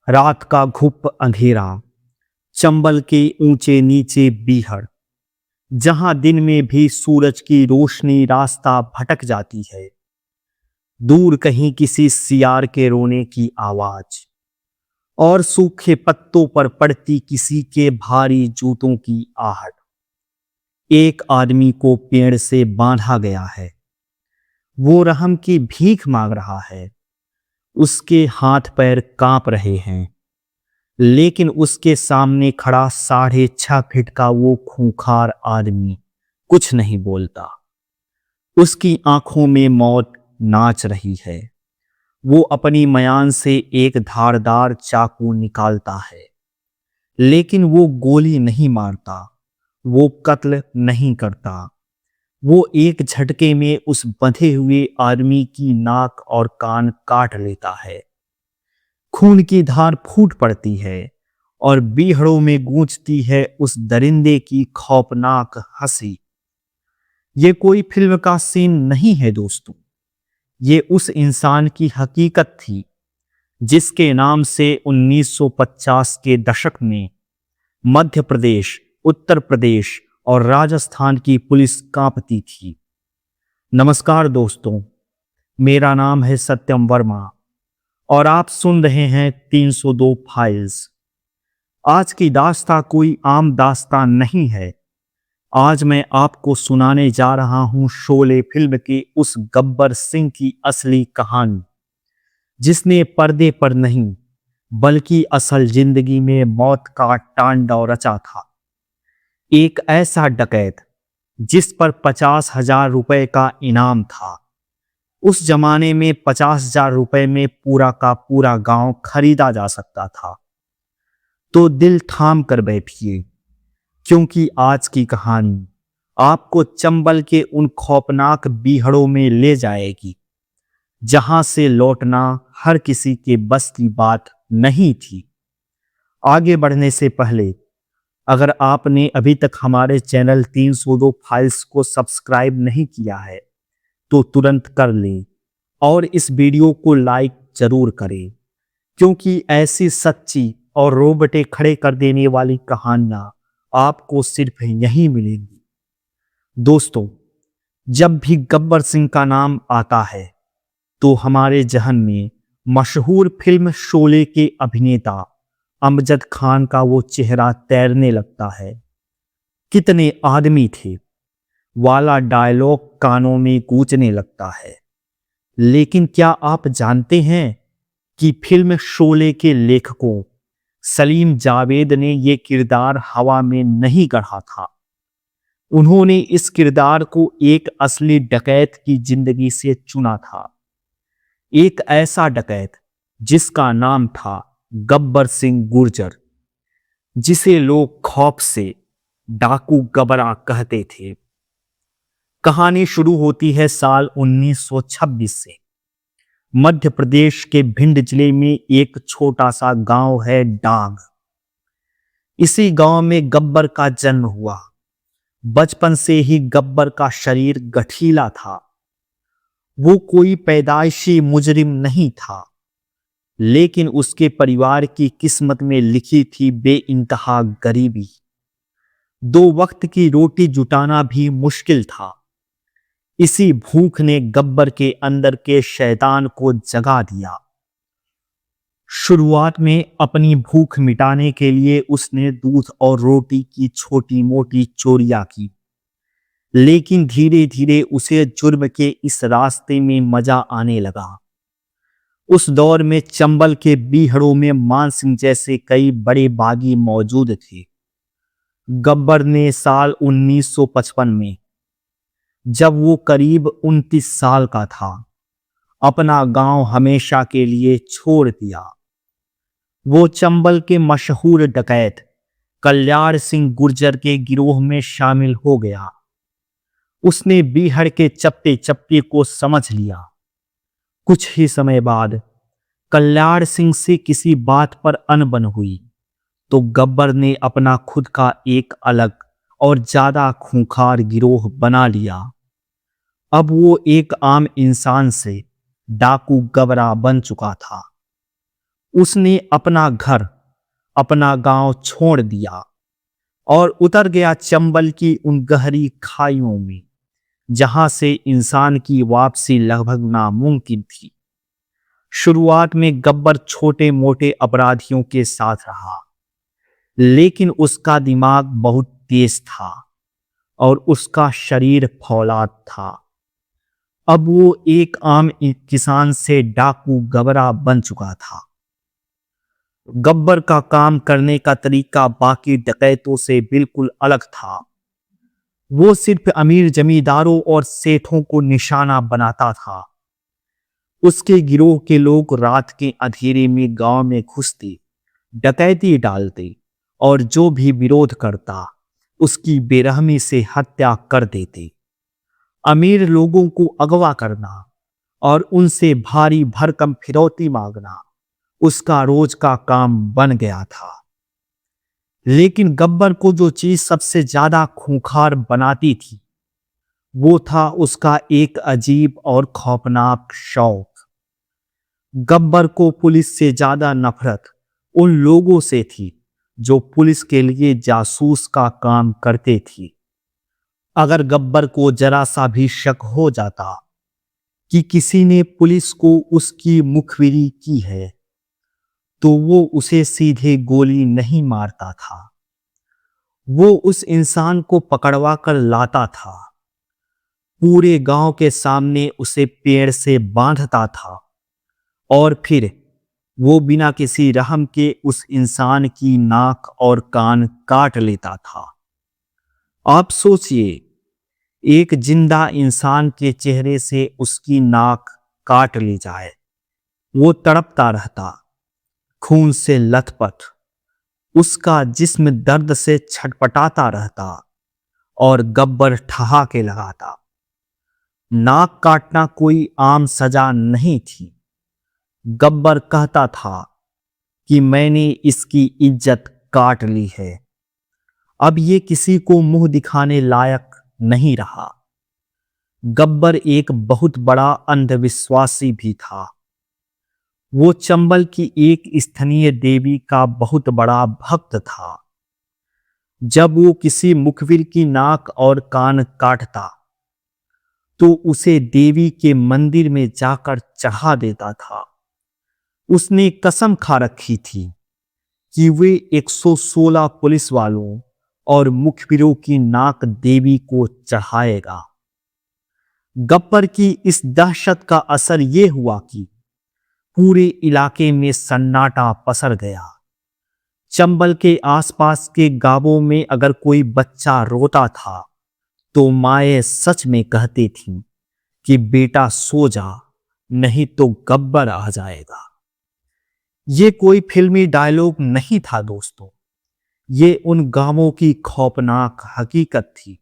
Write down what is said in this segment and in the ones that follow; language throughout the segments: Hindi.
रात का घुप अंधेरा, चंबल के ऊंचे नीचे बीहड़, जहां दिन में भी सूरज की रोशनी रास्ता भटक जाती है। दूर कहीं किसी सियार के रोने की आवाज और सूखे पत्तों पर पड़ती किसी के भारी जूतों की आहट। एक आदमी को पेड़ से बांधा गया है। वो रहम की भीख मांग रहा है। उसके हाथ पैर कांप रहे हैं, लेकिन उसके सामने खड़ा 6.5 फीट का वो खूंखार आदमी कुछ नहीं बोलता। उसकी आंखों में मौत नाच रही है। वो अपनी मयान से एक धारदार चाकू निकालता है, लेकिन वो गोली नहीं मारता, वो कत्ल नहीं करता। वो एक झटके में उस बंधे हुए आदमी की नाक और कान काट लेता है। खून की धार फूट पड़ती है और बीहड़ों में गूंजती है उस दरिंदे की खौफनाक हंसी। ये कोई फिल्म का सीन नहीं है दोस्तों, ये उस इंसान की हकीकत थी जिसके नाम से 1950 के दशक में मध्य प्रदेश, उत्तर प्रदेश और राजस्थान की पुलिस कांपती थी। नमस्कार दोस्तों, मेरा नाम है सत्यम वर्मा और आप सुन रहे हैं 302 फाइल्स। आज की दास्तां कोई आम दास्तां नहीं है। आज मैं आपको सुनाने जा रहा हूं शोले फिल्म की उस गब्बर सिंह की असली कहानी, जिसने पर्दे पर नहीं बल्कि असल जिंदगी में मौत का तांडव रचा था। एक ऐसा डकैत जिस पर 50,000 रुपए का इनाम था। उस जमाने में 50,000 रुपए में पूरा का पूरा गांव खरीदा जा सकता था। तो दिल थाम कर बैठिए, क्योंकि आज की कहानी आपको चंबल के उन खौफनाक बीहड़ों में ले जाएगी जहां से लौटना हर किसी के बस की बात नहीं थी। आगे बढ़ने से पहले अगर आपने अभी तक हमारे चैनल 302 फाइल्स को सब्सक्राइब नहीं किया है तो तुरंत कर लें और इस वीडियो को लाइक जरूर करें, क्योंकि ऐसी सच्ची और रोबटे खड़े कर देने वाली कहानियां आपको सिर्फ यहीं मिलेंगी। दोस्तों, जब भी गब्बर सिंह का नाम आता है तो हमारे जहन में मशहूर फिल्म शोले के अभिनेता अमजद खान का वो चेहरा तैरने लगता है। कितने आदमी थे वाला डायलॉग कानों में गूंजने लगता है। लेकिन क्या आप जानते हैं कि फिल्म शोले के लेखकों सलीम जावेद ने ये किरदार हवा में नहीं गढ़ा था। उन्होंने इस किरदार को एक असली डकैत की जिंदगी से चुना था। एक ऐसा डकैत जिसका नाम था गब्बर सिंह गुर्जर, जिसे लोग खौफ से डाकू गबरा कहते थे। कहानी शुरू होती है साल 1926 से। मध्य प्रदेश के भिंड जिले में एक छोटा सा गांव है डांग। इसी गांव में गब्बर का जन्म हुआ। बचपन से ही गब्बर का शरीर गठीला था। वो कोई पैदाइशी मुजरिम नहीं था, लेकिन उसके परिवार की किस्मत में लिखी थी बेइंतहा गरीबी। 2 वक्त की रोटी जुटाना भी मुश्किल था। इसी भूख ने गब्बर के अंदर के शैतान को जगा दिया। शुरुआत में अपनी भूख मिटाने के लिए उसने दूध और रोटी की छोटी मोटी चोरियां की, लेकिन धीरे धीरे उसे जुर्म के इस रास्ते में मजा आने लगा। उस दौर में चंबल के बीहड़ों में मान सिंह जैसे कई बड़े बागी मौजूद थे। गब्बर ने साल 1955 में, जब वो करीब 29 साल का था, अपना गांव हमेशा के लिए छोड़ दिया। वो चंबल के मशहूर डकैत कल्याण सिंह गुर्जर के गिरोह में शामिल हो गया। उसने बीहड़ के चप्पे चप्पे को समझ लिया। कुछ ही समय बाद कल्याण सिंह से किसी बात पर अनबन हुई तो गब्बर ने अपना खुद का एक अलग और ज्यादा खूंखार गिरोह बना लिया। अब वो एक आम इंसान से डाकू गबरा बन चुका था। उसने अपना घर, अपना गांव छोड़ दिया और उतर गया चंबल की उन गहरी खाइयों में जहां से इंसान की वापसी लगभग नामुमकिन थी। शुरुआत में गब्बर छोटे मोटे अपराधियों के साथ रहा, लेकिन उसका दिमाग बहुत तेज था और उसका शरीर फौलाद था। अब वो एक आम किसान से डाकू गबरा बन चुका था। गब्बर का काम करने का तरीका बाकी डकैतों से बिल्कुल अलग था। वो सिर्फ अमीर जमींदारों और सेठों को निशाना बनाता था। उसके गिरोह के लोग रात के अंधेरे में गांव में घुसते, डकैती डालते और जो भी विरोध करता उसकी बेरहमी से हत्या कर देते। अमीर लोगों को अगवा करना और उनसे भारी भरकम फिरौती मांगना उसका रोज का काम बन गया था। लेकिन गब्बर को जो चीज सबसे ज्यादा खूंखार बनाती थी वो था उसका एक अजीब और खौफनाक शौक। गब्बर को पुलिस से ज्यादा नफरत उन लोगों से थी जो पुलिस के लिए जासूस का काम करते थे। अगर गब्बर को जरा सा भी शक हो जाता कि किसी ने पुलिस को उसकी मुखबिरी की है तो वो उसे सीधे गोली नहीं मारता था। वो उस इंसान को पकड़वा कर लाता था, पूरे गांव के सामने उसे पेड़ से बांधता था और फिर वो बिना किसी रहम के उस इंसान की नाक और कान काट लेता था। आप सोचिए, एक जिंदा इंसान के चेहरे से उसकी नाक काट ली जाए। वो तड़पता रहता, खून से लथपथ, उसका जिस्म दर्द से छटपटाता रहता और गब्बर ठहाके लगाता। नाक काटना कोई आम सजा नहीं थी। गब्बर कहता था कि मैंने इसकी इज्जत काट ली है, अब ये किसी को मुंह दिखाने लायक नहीं रहा। गब्बर एक बहुत बड़ा अंधविश्वासी भी था। वो चंबल की एक स्थानीय देवी का बहुत बड़ा भक्त था। जब वो किसी मुखबिर की नाक और कान काटता तो उसे देवी के मंदिर में जाकर चढ़ा देता था। उसने कसम खा रखी थी कि वे 116 पुलिस वालों और मुखबिरों की नाक देवी को चढ़ाएगा। गब्बर की इस दहशत का असर यह हुआ कि पूरे इलाके में सन्नाटा पसर गया। चंबल के आसपास के गांवों में अगर कोई बच्चा रोता था तो माएं सच में कहती थीं कि बेटा सो जा, नहीं तो गब्बर आ जाएगा। ये कोई फिल्मी डायलॉग नहीं था दोस्तों, ये उन गांवों की खौफनाक हकीकत थी।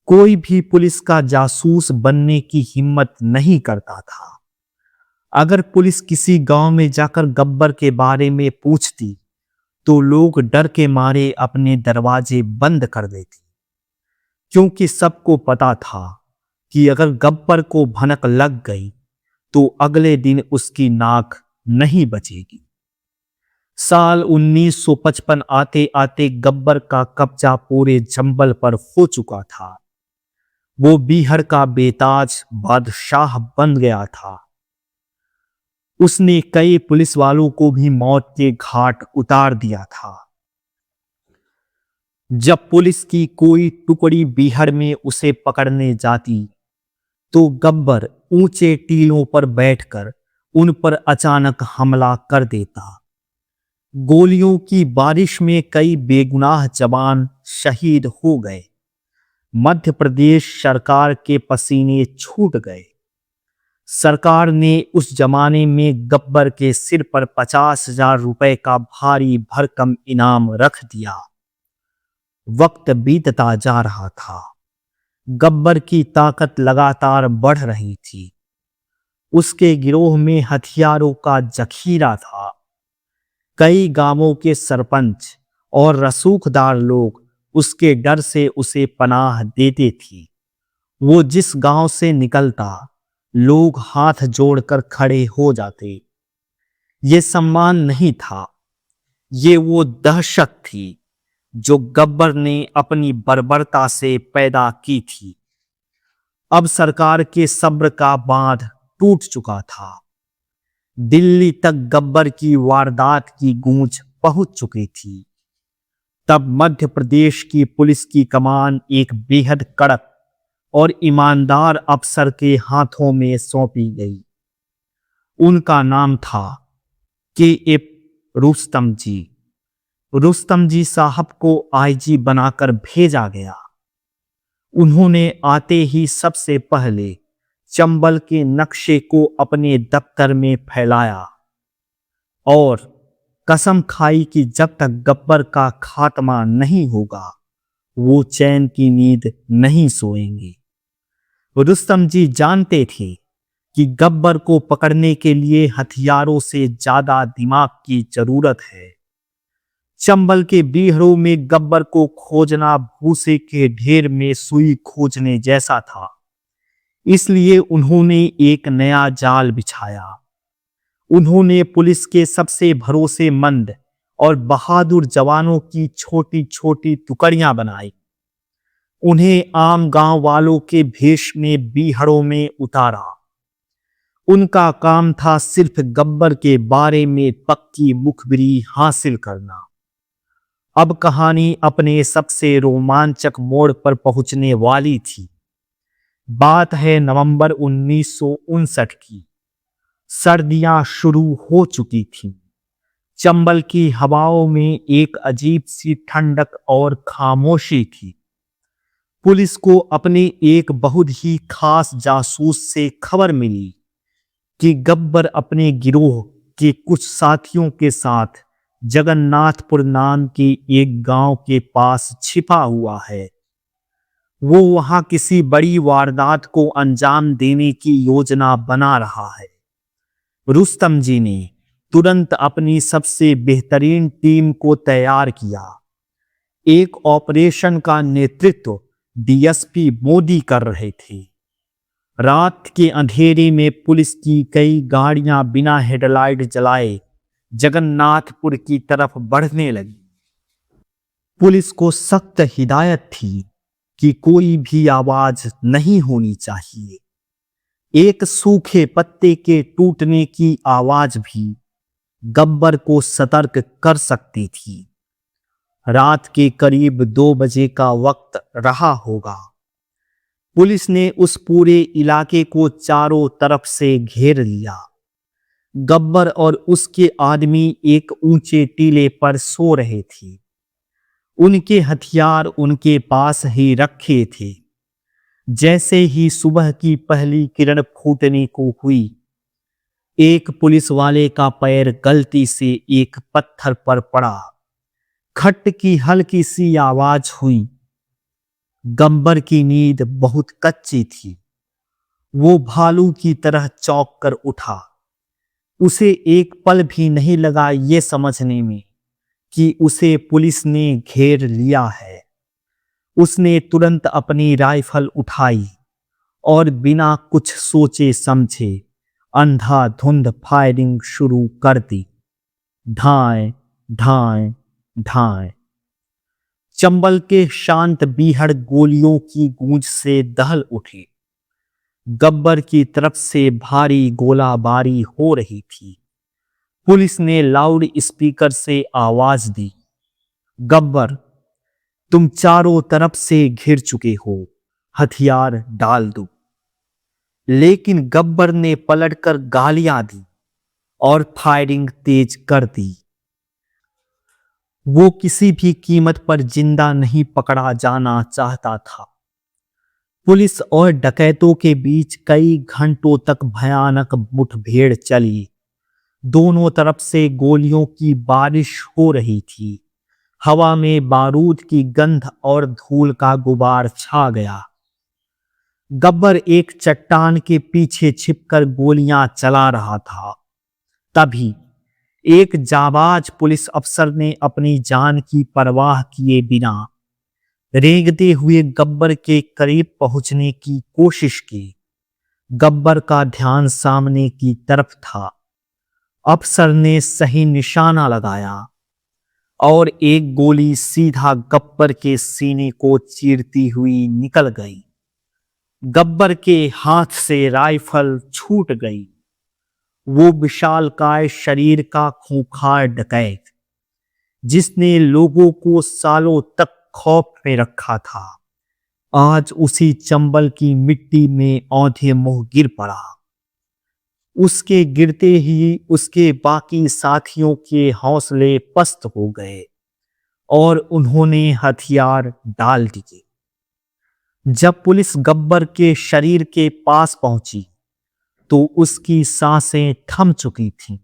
कोई भी पुलिस का जासूस बनने की हिम्मत नहीं करता था। अगर पुलिस किसी गांव में जाकर गब्बर के बारे में पूछती तो लोग डर के मारे अपने दरवाजे बंद कर देते, क्योंकि सबको पता था कि अगर गब्बर को भनक लग गई तो अगले दिन उसकी नाक नहीं बचेगी। साल 1955 आते आते गब्बर का कब्जा पूरे चंबल पर हो चुका था। वो बीहड़ का बेताज बादशाह बन गया था। उसने कई पुलिस वालों को भी मौत के घाट उतार दिया था। जब पुलिस की कोई टुकड़ी बीहड़ में उसे पकड़ने जाती तो गब्बर ऊंचे टीलों पर बैठकर उन पर अचानक हमला कर देता। गोलियों की बारिश में कई बेगुनाह जवान शहीद हो गए। मध्य प्रदेश सरकार के पसीने छूट गए। सरकार ने उस जमाने में गब्बर के सिर पर 50,000 रुपए का भारी भरकम इनाम रख दिया। वक्त बीतता जा रहा था। गब्बर की ताकत लगातार बढ़ रही थी। उसके गिरोह में हथियारों का जखीरा था। कई गांवों के सरपंच और रसूखदार लोग उसके डर से उसे पनाह देते थे। वो जिस गांव से निकलता लोग हाथ जोड़कर खड़े हो जाते। ये सम्मान नहीं था, ये वो दहशत थी जो गब्बर ने अपनी बर्बरता से पैदा की थी। अब सरकार के सब्र का बांध टूट चुका था। दिल्ली तक गब्बर की वारदात की गूंज पहुंच चुकी थी। तब मध्य प्रदेश की पुलिस की कमान एक बेहद कड़क और ईमानदार अफसर के हाथों में सौंपी गई। उनका नाम था के.एफ. रुस्तम जी। रुस्तम जी साहब को आईजी बनाकर भेजा गया। उन्होंने आते ही सबसे पहले चंबल के नक्शे को अपने दफ्तर में फैलाया और कसम खाई कि जब तक गब्बर का खात्मा नहीं होगा वो चैन की नींद नहीं सोएंगे। रुस्तम जी जानते थे कि गब्बर को पकड़ने के लिए हथियारों से ज्यादा दिमाग की जरूरत है। चंबल के बीहड़ों में गब्बर को खोजना भूसे के ढेर में सुई खोजने जैसा था। इसलिए उन्होंने एक नया जाल बिछाया। उन्होंने पुलिस के सबसे भरोसेमंद और बहादुर जवानों की छोटी छोटी टुकड़ियां बनाई। उन्हें आम गांव वालों के भेष में बीहड़ों में उतारा। उनका काम था सिर्फ गब्बर के बारे में पक्की मुखबिरी हासिल करना। अब कहानी अपने सबसे रोमांचक मोड़ पर पहुंचने वाली थी। बात है नवंबर 1959 की। सर्दियां शुरू हो चुकी थीं। चंबल की हवाओं में एक अजीब सी ठंडक और खामोशी थी। पुलिस को अपने एक बहुत ही खास जासूस से खबर मिली कि गब्बर अपने गिरोह के कुछ साथियों के साथ जगन्नाथपुर नाम के एक गांव के पास छिपा हुआ है। वो वहां किसी बड़ी वारदात को अंजाम देने की योजना बना रहा है। रुस्तम जी ने तुरंत अपनी सबसे बेहतरीन टीम को तैयार किया। एक ऑपरेशन का नेतृत्व डीएसपी मोदी कर रहे थे। रात के अंधेरे में पुलिस की कई गाड़ियां बिना हेडलाइट जलाए जगन्नाथपुर की तरफ बढ़ने लगी। पुलिस को सख्त हिदायत थी कि कोई भी आवाज नहीं होनी चाहिए। एक सूखे पत्ते के टूटने की आवाज भी गब्बर को सतर्क कर सकती थी। रात के करीब 2 बजे का वक्त रहा होगा। पुलिस ने उस पूरे इलाके को चारों तरफ से घेर लिया। गब्बर और उसके आदमी एक ऊंचे टीले पर सो रहे थे। उनके हथियार उनके पास ही रखे थे। जैसे ही सुबह की पहली किरण फूटने को हुई, एक पुलिस वाले का पैर गलती से एक पत्थर पर पड़ा। खट की हल्की सी आवाज हुई। गब्बर की नींद बहुत कच्ची थी। वो भालू की तरह चौंक कर उठा। उसे एक पल भी नहीं लगा ये समझने में कि उसे पुलिस ने घेर लिया है। उसने तुरंत अपनी राइफल उठाई और बिना कुछ सोचे समझे अंधाधुंध फायरिंग शुरू कर दी। ढाएं ढाएं ढाएं। चंबल के शांत बीहड़ गोलियों की गूंज से दहल उठी। गब्बर की तरफ से भारी गोलाबारी हो रही थी। पुलिस ने लाउड स्पीकर से आवाज दी, गब्बर, तुम चारों तरफ से घिर चुके हो, हथियार डाल दो। लेकिन गब्बर ने पलटकर गालियां दी और फायरिंग तेज कर दी। वो किसी भी कीमत पर जिंदा नहीं पकड़ा जाना चाहता था। पुलिस और डकैतों के बीच कई घंटों तक भयानक मुठभेड़ चली। दोनों तरफ से गोलियों की बारिश हो रही थी। हवा में बारूद की गंध और धूल का गुबार छा गया। गब्बर एक चट्टान के पीछे छिपकर गोलियां चला रहा था। तभी एक जाबाज पुलिस अफसर ने अपनी जान की परवाह किए बिना रेंगते हुए गब्बर के करीब पहुंचने की कोशिश की। गब्बर का ध्यान सामने की तरफ था। अफसर ने सही निशाना लगाया और एक गोली सीधा गब्बर के सीने को चीरती हुई निकल गई। गब्बर के हाथ से राइफल छूट गई। वो विशालकाय शरीर का खूंखार डकैत, जिसने लोगों को सालों तक खौफ में रखा था, आज उसी चंबल की मिट्टी में औंधे मुंह गिर पड़ा। उसके गिरते ही उसके बाकी साथियों के हौसले पस्त हो गए और उन्होंने हथियार डाल दिए। जब पुलिस गब्बर के शरीर के पास पहुंची तो उसकी सांसें थम चुकी थीं।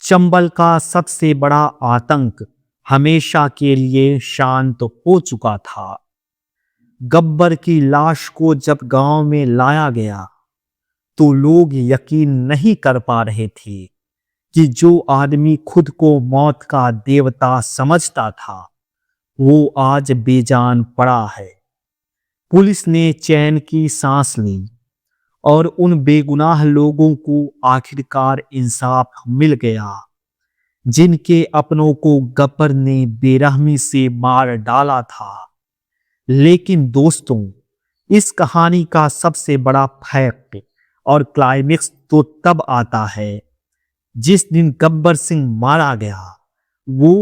चंबल का सबसे बड़ा आतंक हमेशा के लिए शांत हो चुका था। गब्बर की लाश को जब गांव में लाया गया तो लोग यकीन नहीं कर पा रहे थे कि जो आदमी खुद को मौत का देवता समझता था वो आज बेजान पड़ा है। पुलिस ने चैन की सांस ली और उन बेगुनाह लोगों को आखिरकार इंसाफ मिल गया जिनके अपनों को गब्बर ने बेरहमी से मार डाला था। लेकिन दोस्तों, इस कहानी का सबसे बड़ा फैक्ट और क्लाइमेक्स तो तब आता है जिस दिन गब्बर सिंह मारा गया। वो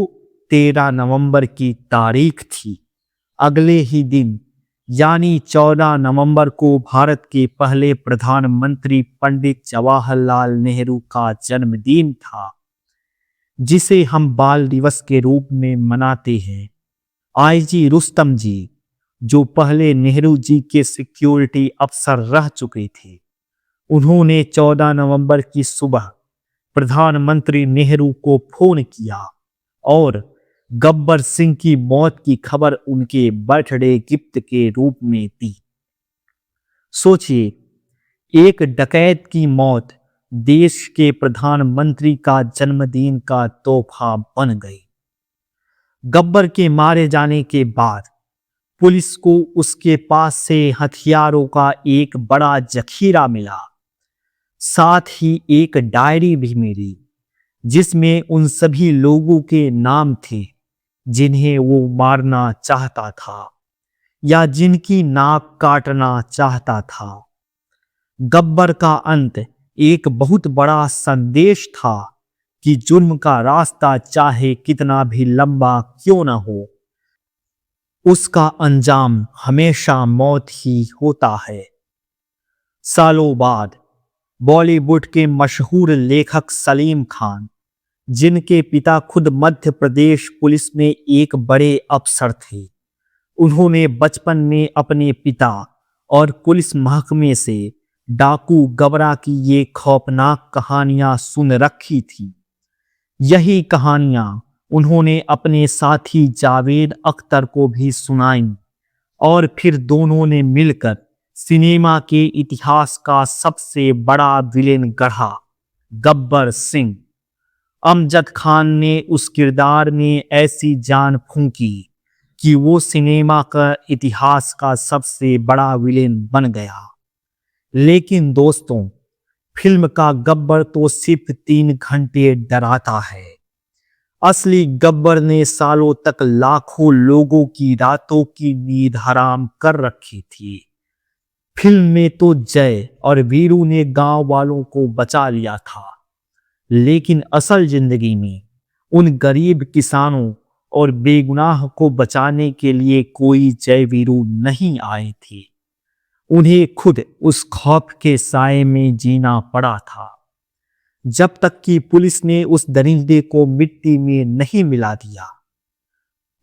13 नवंबर की तारीख थी। अगले ही दिन यानी 14 नवंबर को भारत के पहले प्रधानमंत्री पंडित जवाहरलाल नेहरू का जन्मदिन था, जिसे हम बाल दिवस के रूप में मनाते हैं। आईजी रुस्तम जी, जो पहले नेहरू जी के सिक्योरिटी अफसर रह चुके थे, उन्होंने 14 नवंबर की सुबह प्रधानमंत्री नेहरू को फोन किया और गब्बर सिंह की मौत की खबर उनके बर्थडे गिफ्ट के रूप में दी। सोचिए, एक डकैत की मौत देश के प्रधानमंत्री का जन्मदिन का तोहफा बन गई। गब्बर के मारे जाने के बाद पुलिस को उसके पास से हथियारों का एक बड़ा जखीरा मिला। साथ ही एक डायरी भी मिली जिसमें उन सभी लोगों के नाम थे जिन्हें वो मारना चाहता था या जिनकी नाक काटना चाहता था। गब्बर का अंत एक बहुत बड़ा संदेश था कि जुर्म का रास्ता चाहे कितना भी लंबा क्यों न हो, उसका अंजाम हमेशा मौत ही होता है। सालों बाद बॉलीवुड के मशहूर लेखक सलीम खान, जिनके पिता खुद मध्य प्रदेश पुलिस में एक बड़े अफसर थे, उन्होंने बचपन में अपने पिता और पुलिस महकमे से डाकू गबरा की ये खौफनाक कहानियां सुन रखी थी। यही कहानियां उन्होंने अपने साथी जावेद अख्तर को भी सुनाई और फिर दोनों ने मिलकर सिनेमा के इतिहास का सबसे बड़ा विलेन गढ़ा, गब्बर सिंह। अमजद खान ने उस किरदार में ऐसी जान फूंकी कि वो सिनेमा का इतिहास का सबसे बड़ा विलेन बन गया। लेकिन दोस्तों, फिल्म का गब्बर तो सिर्फ 3 घंटे डराता है। असली गब्बर ने सालों तक लाखों लोगों की रातों की नींद हराम कर रखी थी। फिल्म में तो जय और वीरू ने गांव वालों को बचा लिया था, लेकिन असल जिंदगी में उन गरीब किसानों और बेगुनाह को बचाने के लिए कोई जय वीरू नहीं आए थे। उन्हें खुद उस खौफ के साए में जीना पड़ा था, जब तक कि पुलिस ने उस दरिंदे को मिट्टी में नहीं मिला दिया।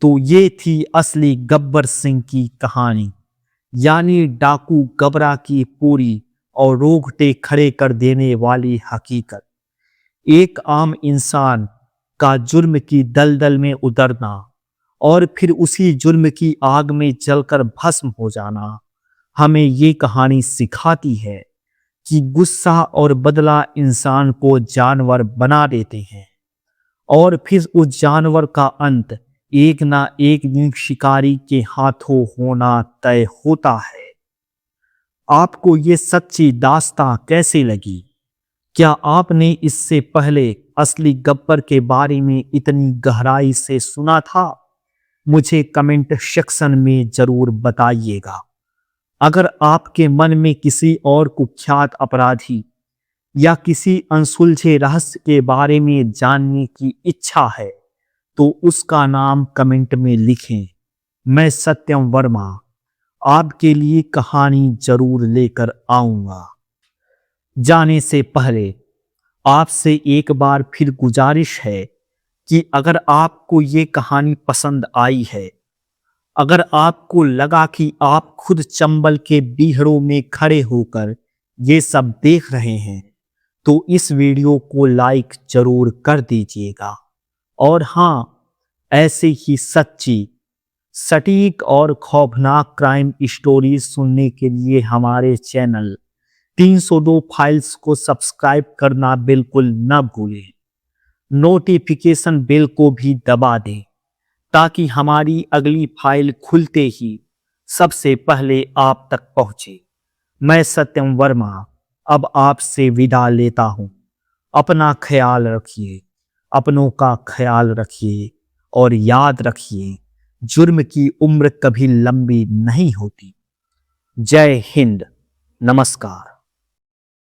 तो ये थी असली गब्बर सिंह की कहानी, यानी डाकू गबरा की पूरी और रोंगटे खड़े कर देने वाली हकीकत। एक आम इंसान का जुर्म की दलदल में उतरना और फिर उसी जुर्म की आग में जलकर भस्म हो जाना हमें ये कहानी सिखाती है कि गुस्सा और बदला इंसान को जानवर बना देते हैं और फिर उस जानवर का अंत एक ना एक दिन शिकारी के हाथों होना तय होता है। आपको ये सच्ची दास्तां कैसे लगी? क्या आपने इससे पहले असली गब्बर के बारे में इतनी गहराई से सुना था? मुझे कमेंट सेक्शन में जरूर बताइएगा। अगर आपके मन में किसी और कुख्यात अपराधी या किसी अनसुलझे रहस्य के बारे में जानने की इच्छा है तो उसका नाम कमेंट में लिखें। मैं सत्यम वर्मा आपके लिए कहानी जरूर लेकर आऊंगा। जाने से पहले आपसे एक बार फिर गुजारिश है कि अगर आपको ये कहानी पसंद आई है, अगर आपको लगा कि आप खुद चंबल के बीहड़ों में खड़े होकर ये सब देख रहे हैं, तो इस वीडियो को लाइक जरूर कर दीजिएगा। और हाँ, ऐसे ही सच्ची, सटीक और खौफनाक क्राइम स्टोरीज सुनने के लिए हमारे चैनल 302 फाइल्स को सब्सक्राइब करना बिल्कुल न भूलें। नोटिफिकेशन बेल को भी दबा दें ताकि हमारी अगली फाइल खुलते ही सबसे पहले आप तक पहुंचे। मैं सत्यम वर्मा अब आपसे विदा लेता हूं। अपना ख्याल रखिए, अपनों का ख्याल रखिए और याद रखिए, जुर्म की उम्र कभी लंबी नहीं होती। जय हिंद, नमस्कार।